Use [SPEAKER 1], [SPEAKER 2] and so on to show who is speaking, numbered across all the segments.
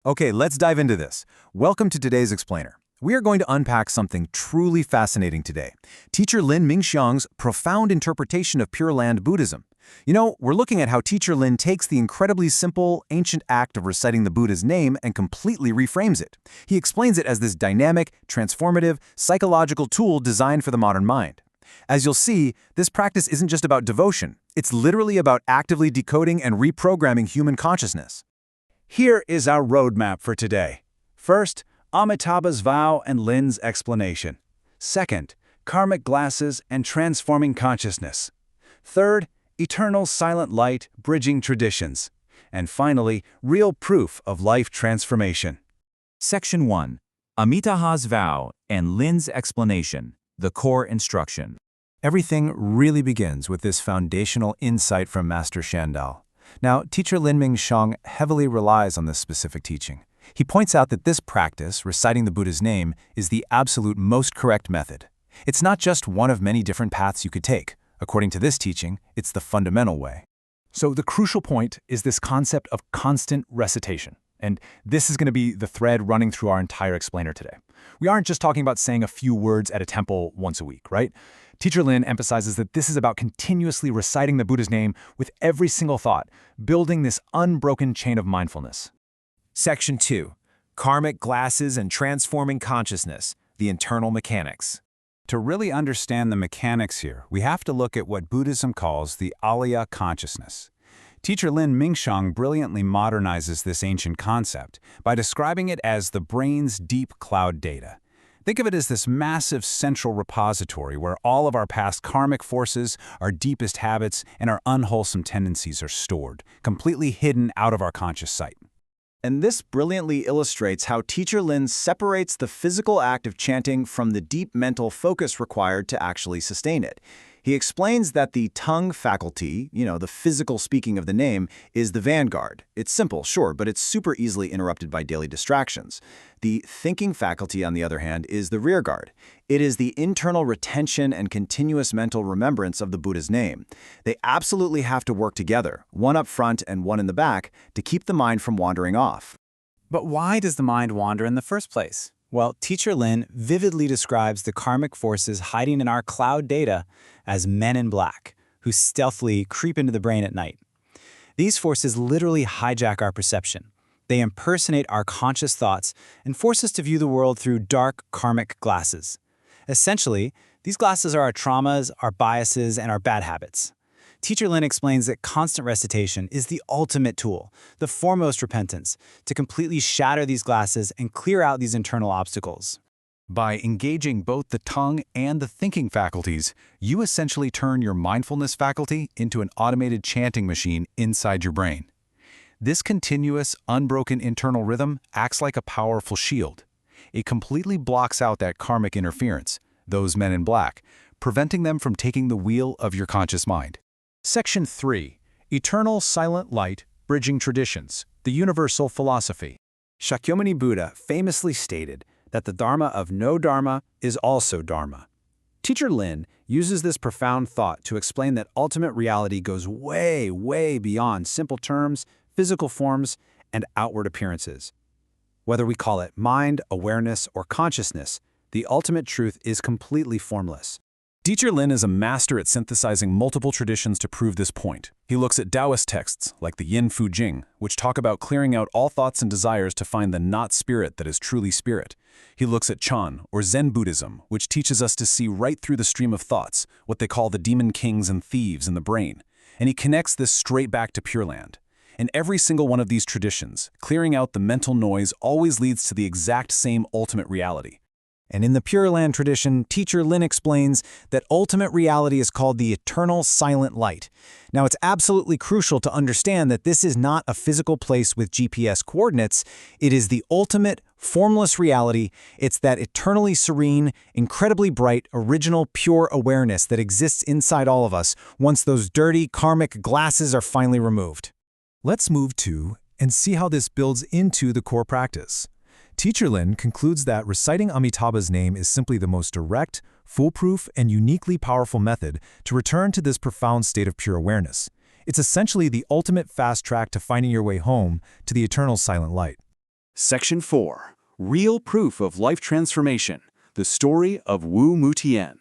[SPEAKER 1] Okay, let's dive into this. Welcome to today's explainer. We are going to unpack something truly fascinating today. Teacher Lin Mingxiang's profound interpretation of Pure Land Buddhism. We're looking at how Teacher Lin takes the incredibly simple, ancient act of reciting the Buddha's name and completely reframes it. He explains it as this dynamic, transformative, psychological tool designed for the modern mind. As you'll see, this practice isn't just about devotion. It's literally about actively decoding and reprogramming human consciousness.
[SPEAKER 2] Here is our roadmap for today. First, Amitabha's vow and Lin's explanation. Second, karmic glasses and transforming consciousness. Third, eternal silent light bridging traditions. And finally, real proof of life transformation.
[SPEAKER 3] Section 1. Amitabha's vow and Lin's explanation, the core instruction.
[SPEAKER 1] Everything really begins with this foundational insight from Master Shandao. Now, Teacher Lin Mingxiang heavily relies on this specific teaching. He points out that this practice, reciting the Buddha's name, is the absolute most correct method. It's not just one of many different paths you could take. According to this teaching, it's the fundamental way.
[SPEAKER 4] So the crucial point is this concept of constant recitation. And this is going to be the thread running through our entire explainer today. We aren't just talking about saying a few words at a temple once a week, right? Teacher Lin emphasizes that this is about continuously reciting the Buddha's name with every single thought, building this unbroken chain of mindfulness.
[SPEAKER 1] Section 2. Karmic glasses and transforming consciousness, the internal mechanics.
[SPEAKER 2] To really understand the mechanics here, we have to look at what Buddhism calls the Alaya consciousness. Teacher Lin Mingxiang brilliantly modernizes this ancient concept by describing it as the brain's deep cloud data. Think of it as this massive central repository where all of our past karmic forces, our deepest habits, and our unwholesome tendencies are stored, completely hidden out of our conscious sight.
[SPEAKER 5] And this brilliantly illustrates how Teacher Lin separates the physical act of chanting from the deep mental focus required to actually sustain it. He explains that the tongue faculty, the physical speaking of the name, is the vanguard. It's simple, sure, but it's super easily interrupted by daily distractions. The thinking faculty, on the other hand, is the rearguard. It is the internal retention and continuous mental remembrance of the Buddha's name. They absolutely have to work together, one up front and one in the back, to keep the mind from wandering off.
[SPEAKER 6] But why does the mind wander in the first place? Well, Teacher Lin vividly describes the karmic forces hiding in our cloud data as men in black, who stealthily creep into the brain at night. These forces literally hijack our perception. They impersonate our conscious thoughts and force us to view the world through dark karmic glasses. Essentially, these glasses are our traumas, our biases, and our bad habits. Teacher Lin explains that constant recitation is the ultimate tool, the foremost repentance, to completely shatter these glasses and clear out these internal obstacles.
[SPEAKER 2] By engaging both the tongue and the thinking faculties, you essentially turn your mindfulness faculty into an automated chanting machine inside your brain. This continuous, unbroken internal rhythm acts like a powerful shield. It completely blocks out that karmic interference, those men in black, preventing them from taking the wheel of your conscious mind.
[SPEAKER 4] Section 3. Eternal silent light bridging traditions, the universal philosophy.
[SPEAKER 5] Shakyamuni Buddha famously stated that the Dharma of no Dharma is also Dharma. Teacher Lin uses this profound thought to explain that ultimate reality goes way, way beyond simple terms, physical forms, and outward appearances. Whether we call it mind, awareness, or consciousness, the ultimate truth is completely formless.
[SPEAKER 1] Teacher Lin is a master at synthesizing multiple traditions to prove this point. He looks at Taoist texts, like the Yin Fu Jing, which talk about clearing out all thoughts and desires to find the not spirit that is truly spirit. He looks at Chan, or Zen Buddhism, which teaches us to see right through the stream of thoughts, what they call the demon kings and thieves in the brain. And he connects this straight back to Pure Land. In every single one of these traditions, clearing out the mental noise always leads to the exact same ultimate reality.
[SPEAKER 5] And in the Pure Land tradition, Teacher Lin explains that ultimate reality is called the eternal silent light. Now, it's absolutely crucial to understand that this is not a physical place with GPS coordinates. It is the ultimate, formless reality. It's that eternally serene, incredibly bright, original, pure awareness that exists inside all of us once those dirty, karmic glasses are finally removed.
[SPEAKER 1] Let's move to and see how this builds into the core practice. Teacher Lin concludes that reciting Amitabha's name is simply the most direct, foolproof, and uniquely powerful method to return to this profound state of pure awareness. It's essentially the ultimate fast track to finding your way home to the eternal silent light.
[SPEAKER 7] Section 4. Real Proof of Life Transformation. The Story of Wu Mutian.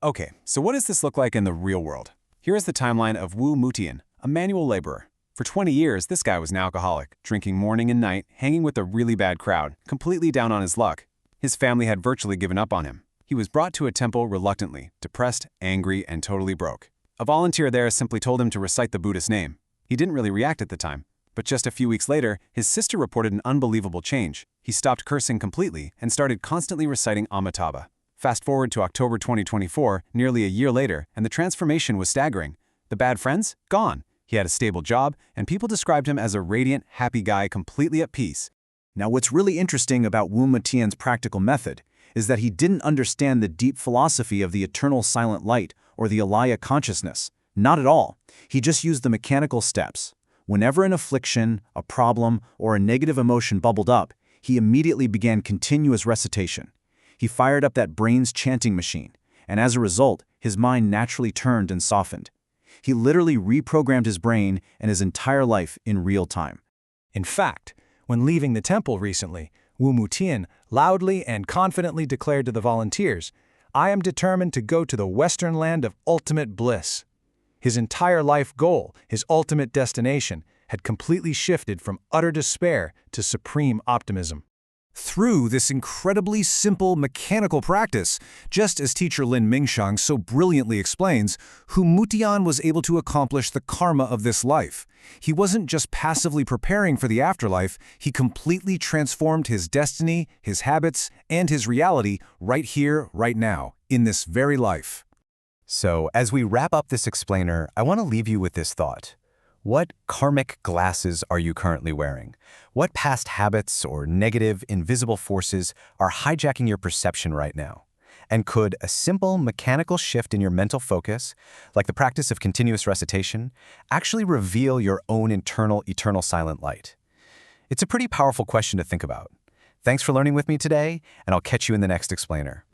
[SPEAKER 2] Okay, so what does this look like in the real world? Here is the timeline of Wu Mutian, a manual laborer. For 20 years, this guy was an alcoholic, drinking morning and night, hanging with a really bad crowd, completely down on his luck. His family had virtually given up on him. He was brought to a temple reluctantly, depressed, angry, and totally broke. A volunteer there simply told him to recite the Buddhist name. He didn't really react at the time. But just a few weeks later, his sister reported an unbelievable change. He stopped cursing completely and started constantly reciting Amitabha. Fast forward to October 2024, nearly a year later, and the transformation was staggering. The bad friends? Gone. He had a stable job, and people described him as a radiant, happy guy completely at peace.
[SPEAKER 5] Now, what's really interesting about Wu Mutian's practical method is that he didn't understand the deep philosophy of the eternal silent light or the alaya consciousness. Not at all. He just used the mechanical steps. Whenever an affliction, a problem, or a negative emotion bubbled up, he immediately began continuous recitation. He fired up that brain's chanting machine, and as a result, his mind naturally turned and softened. He literally reprogrammed his brain and his entire life in real time.
[SPEAKER 4] In fact, when leaving the temple recently, Wu Mutian loudly and confidently declared to the volunteers, "I am determined to go to the Western land of ultimate bliss." His entire life goal, his ultimate destination, had completely shifted from utter despair to supreme optimism.
[SPEAKER 1] Through this incredibly simple mechanical practice, just as teacher Lin Mingxiang so brilliantly explains, Wu Mutian was able to accomplish the karma of this life. He wasn't just passively preparing for the afterlife, he completely transformed his destiny, his habits, and his reality right here, right now, in this very life.
[SPEAKER 5] So, as we wrap up this explainer, I want to leave you with this thought. What karmic glasses are you currently wearing? What past habits or negative, invisible forces are hijacking your perception right now? And could a simple mechanical shift in your mental focus, like the practice of continuous recitation, actually reveal your own internal, eternal silent light? It's a pretty powerful question to think about. Thanks for learning with me today, and I'll catch you in the next explainer.